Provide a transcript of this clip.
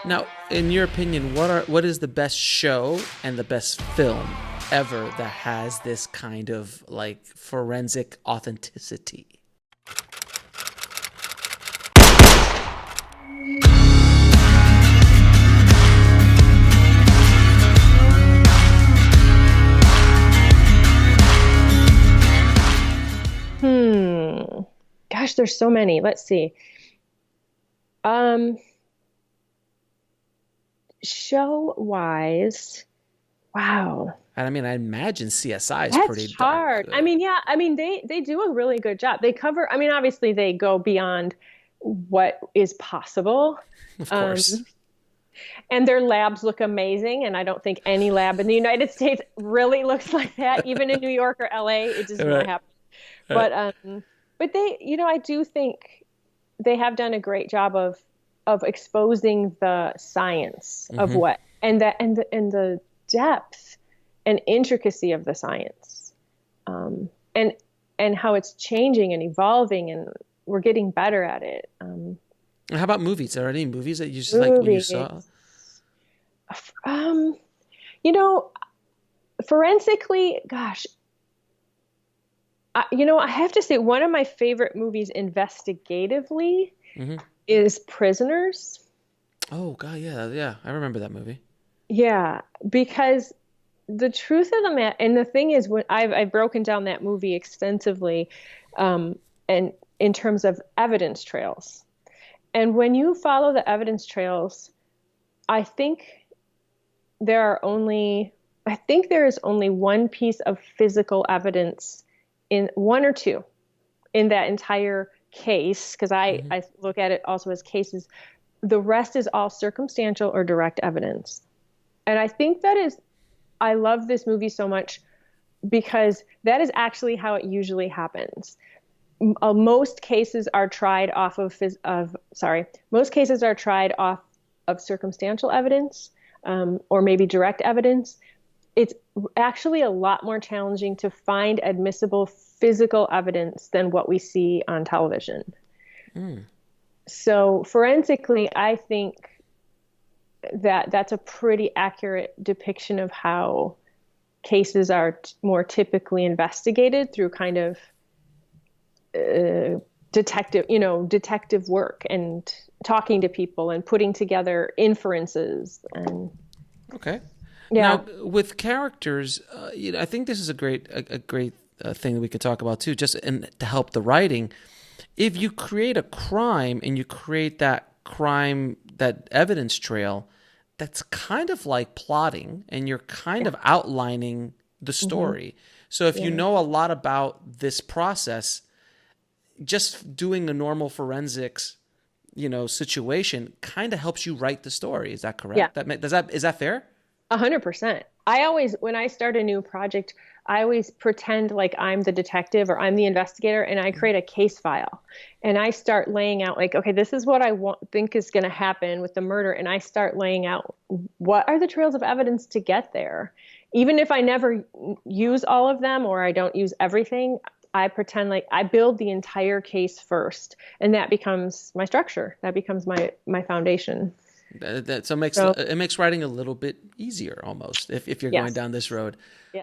Now, in your opinion, what is the best show and the best film ever that has this kind of like forensic authenticity? Gosh, there's so many. Let's see. Show wise, wow. And I mean, I imagine CSI is pretty That's darn hard. I good. mean, yeah, I mean they do a really good job. They cover, I mean, obviously they go beyond what is possible. Of Um, course. and their labs look amazing. And I don't think any lab in the United States really looks like that. Even in New York or LA, it does All not right. happen. All right. But they, I do think they have done a great job of exposing the science of Mm-hmm. what and the depth and intricacy of the science, um, and and how it's changing and evolving, and we're getting better at it. And how about movies? Are there any movies that you just like when you saw? Movies, um, you know, forensically, gosh, I have to say one of my favorite movies investigatively Hmm. is Prisoners. Oh God, yeah, yeah, I remember that movie. Yeah, because the truth of the matter, and the thing is, when I've broken down that movie extensively, and in terms of evidence trails, and when you follow the evidence trails, I think I think there is only one piece of physical evidence in one or two in that entire case, because Hmm. I look at it also as cases. The rest is all circumstantial or direct evidence. And I think I love this movie so much because that is actually how it usually happens. Most cases are tried off most cases are tried off of circumstantial evidence, or maybe direct evidence. It's actually a lot more challenging to find admissible physical evidence than what we see on television. Mm. So forensically, I think that that's a pretty accurate depiction of how cases are more typically investigated through kind of detective work and talking to people and putting together inferences and Okay. yeah. Now, with characters, I think this is a great thing that we could talk about too, just to help the writing. If you create a crime and you create that evidence trail, that's kind of like plotting, and you're kind Yeah. of outlining the Hmm. story. So if you Yeah. know a lot about this process, just doing the normal forensics, situation kind of helps you write the story. Is that Yeah. correct? Is that fair? 100%. When I start a new project, I always pretend like I'm the detective or I'm the investigator, and I create a case file. And I start laying out, like, okay, this is what think is going to happen with the murder. And I start laying out what are the trails of evidence to get there. Even if I never use all of them or I don't use everything, I pretend like I build the entire case first. And that becomes my structure. That becomes my foundation. So So, it makes writing a little bit easier almost if you're going yes. down this road. Yeah.